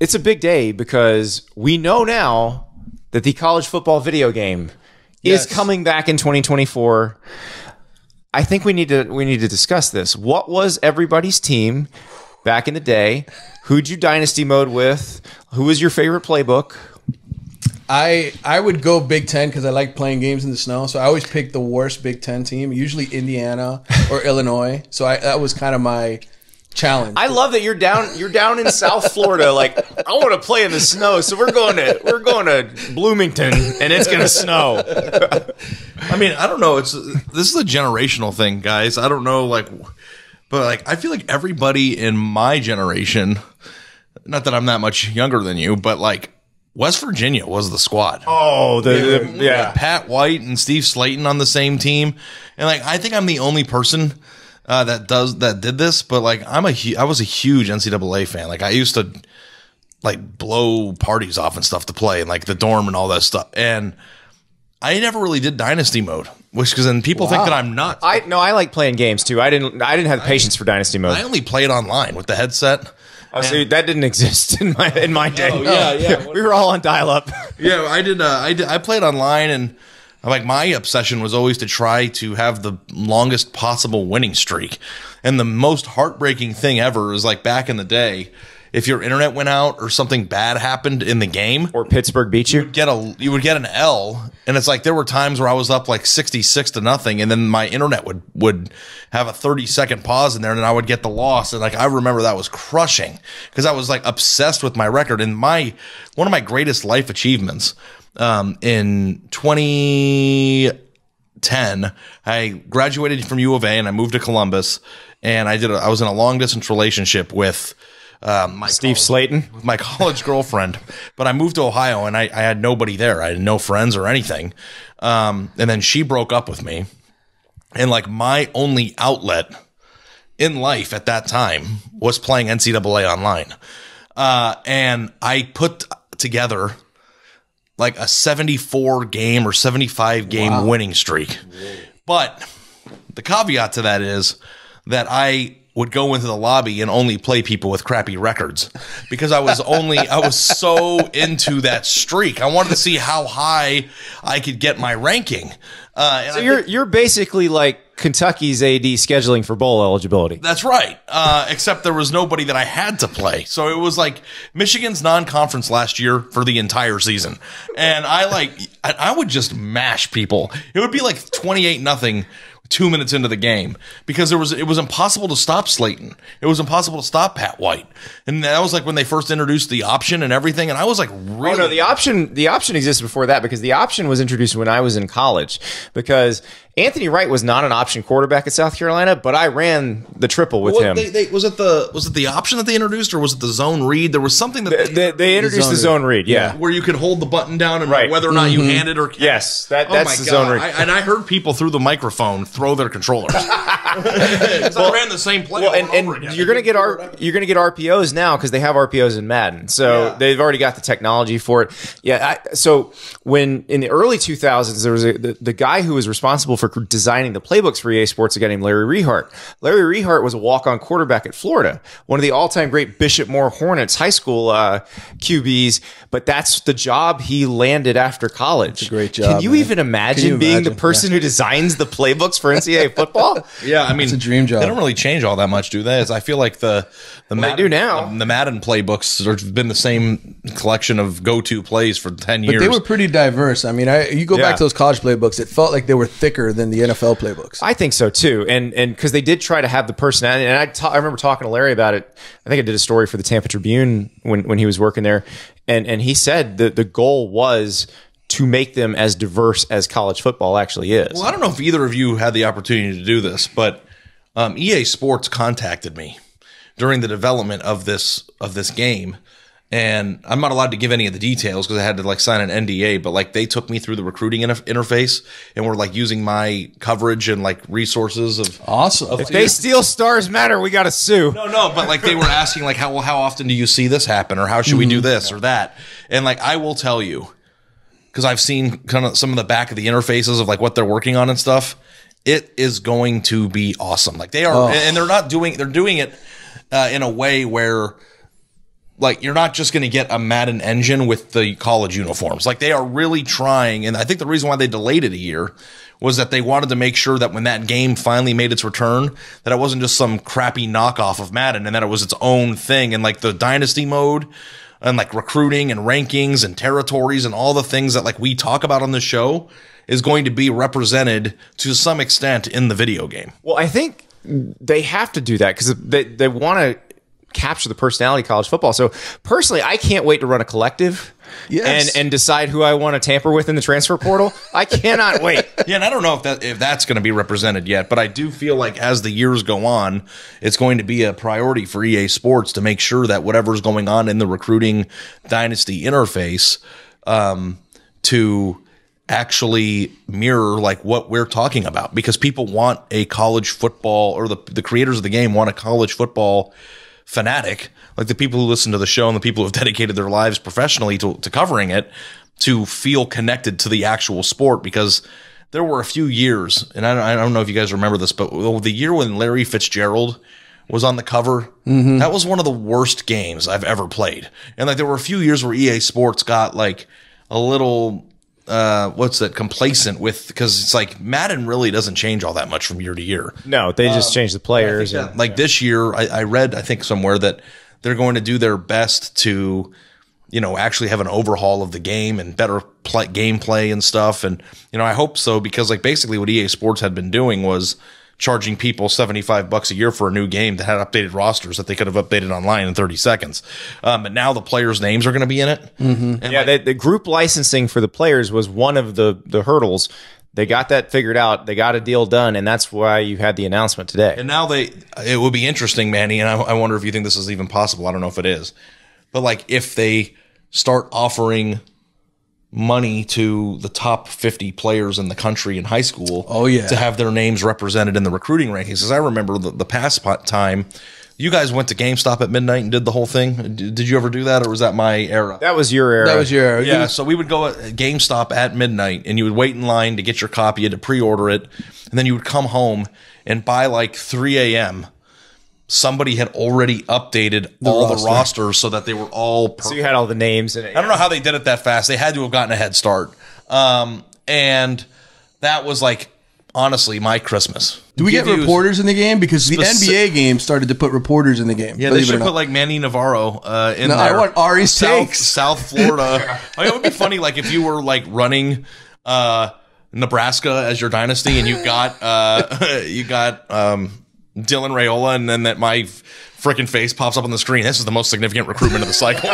it's a big day because we know now that the college football video game is coming back in 2024. I think we need to discuss this. What was everybody's team back in the day? Who'd you dynasty mode with? Who was your favorite playbook? I would go Big Ten because I like playing games in the snow. So I always pick the worst Big Ten team, usually Indiana or Illinois. So that was kind of my challenge. I love that you're down in South Florida. Like, I want to play in the snow, so we're going to Bloomington, and it's gonna snow. I mean, I don't know. This is a generational thing, guys. I don't know, but I feel like everybody in my generation, not that I'm that much younger than you, but West Virginia was the squad. Oh, Pat White and Steve Slayton on the same team, and I think I'm the only person that did this, but I was a huge NCAA fan. I used to blow parties off and stuff to play and the dorm and all that stuff. And I never really did dynasty mode, because then people think that I'm nuts. I like playing games too. I didn't have the patience for dynasty mode. I only played online with the headset. Oh, so that didn't exist in my day. Oh, yeah. We were all on dial-up. Yeah, I did. I played online, and my obsession was always to try to have the longest possible winning streak. And the most heartbreaking thing ever is back in the day, if your internet went out or something bad happened in the game, or Pittsburgh beat you, you would get an L. And it's there were times where I was up 66-0, and then my internet would have a 30-second pause in there, and I would get the loss. And I remember that was crushing because I was obsessed with my record. And one of my greatest life achievements, in 2010, I graduated from U of A and I moved to Columbus, and I was in a long distance relationship with Steve Slayton, my college girlfriend. But I moved to Ohio, and I had nobody there. I had no friends or anything. And then she broke up with me, and my only outlet in life at that time was playing NCAA online. And I put together a 74 game or 75 game winning streak. But the caveat to that is that I would go into the lobby and only play people with crappy records, because I was so into that streak. I wanted to see how high I could get my ranking. So you're basically like Kentucky's AD scheduling for bowl eligibility. That's right. Except there was nobody that I had to play. So it was Michigan's non-conference last year for the entire season. And I would just mash people. It would be 28-0 2 minutes into the game, because it was impossible to stop Slayton. It was impossible to stop Pat White. And that was when they first introduced the option and everything. And I was really... Oh, no, the option existed before that, because the option was introduced when I was in college, because Anthony Wright was not an option quarterback at South Carolina, but I ran the triple with him. Was it the option that they introduced, or was it the zone read? There was something that they introduced the zone read, yeah, where you could hold the button down and whether or not you hand it or can't. Yes, that's the zone read. I heard people through the microphone throw their controllers. I ran the same play. Well, and you're gonna get RPOs now, because they have RPOs in Madden, so they've already got the technology for it. Yeah, so when in the early 2000s, there was the guy who was responsible for designing the playbooks for EA Sports, a guy named Larry Rehart. Larry Rehart was a walk-on quarterback at Florida, one of the all-time great Bishop Moore Hornets high school QBs, but that's the job he landed after college. It's a great job. Can you even imagine being the person who designs the playbooks for NCAA football? Yeah, I mean, it's a dream job. They don't really change all that much, do they? I feel like the Madden, they do now. The Madden playbooks have been the same collection of go-to plays for 10 years. But they were pretty diverse. I mean, you go back to those college playbooks, it felt like they were thicker than the NFL playbooks. I think so too, and because they did try to have the personality. And I remember talking to Larry about it. I think I did a story for the Tampa Tribune when he was working there, and he said that the goal was to make them as diverse as college football actually is. Well, I don't know if either of you had the opportunity to do this, but EA Sports contacted me during the development of this game. And I'm not allowed to give any of the details because I had to sign an NDA, but they took me through the recruiting interface and were using my coverage and resources of awesome. If they steal Stars Matter, we got to sue. No, but they were asking how often do you see this happen, or how should we do this or that? And I will tell you, because I've seen kind of some of the back of the interfaces of what they're working on and stuff. It is going to be awesome. They are, and they're doing it in a way where like, you're not just going to get a Madden engine with the college uniforms. Like, they are really trying, and I think the reason why they delayed it a year was that they wanted to make sure that when that game finally made its return, that it wasn't just some crappy knockoff of Madden, and that it was its own thing. And like the dynasty mode and like recruiting and rankings and territories and all the things that like we talk about on the show is going to be represented to some extent in the video game. Well, I think they have to do that because they want to capture the personality of college football. So personally, I can't wait to run a collective and decide who I want to tamper with in the transfer portal. I cannot wait. Yeah, and I don't know if that's going to be represented yet, but I do feel like as the years go on, it's going to be a priority for EA Sports to make sure that whatever's going on in the recruiting dynasty interface to actually mirror like what we're talking about, because people want a college football, or the creators of the game want a college football fanatic, like the people who listen to the show and the people who have dedicated their lives professionally to covering it, to feel connected to the actual sport. Because there were a few years, and I don't know if you guys remember this, but the year when Larry Fitzgerald was on the cover, that was one of the worst games I've ever played. And like there were a few years where EA Sports got like a little complacent with, because it's like Madden really doesn't change all that much from year to year. No, they just change the players. This year, I read, I think somewhere, that they're going to do their best to, actually have an overhaul of the game and better gameplay and stuff. And, I hope so, because like basically what EA Sports had been doing was charging people $75 a year for a new game that had updated rosters that they could have updated online in 30 seconds. But now the players' names are going to be in it. And the group licensing for the players was one of the hurdles. They got that figured out. They got a deal done, and that's why you had the announcement today. And now it would be interesting, Manny, and I wonder if you think this is even possible. I don't know if it is. But like if they start offering money to the top 50 players in the country in high school to have their names represented in the recruiting rankings. Because I remember the past time, you guys went to GameStop at midnight and did the whole thing. Did you ever do that, or was that my era? That was your era. That was your era. Yeah, so we would go at GameStop at midnight, and you would wait in line to get your copy. You had to pre-order it, and then you would come home, and by like 3 a.m., somebody had already updated all the rosters so that they were all perfect. So you had all the names in it. I don't know how they did it that fast. They had to have gotten a head start. And that was like, honestly, my Christmas. Do we get reporters in the game? Because the NBA game started to put reporters in the game. Yeah, they should put like Manny Navarro in there. I want Ari's takes. South Florida. I mean, it would be funny like if you were like running Nebraska as your dynasty and you got Dylan Raiola, and then that my freaking face pops up on the screen. This is the most significant recruitment of the cycle.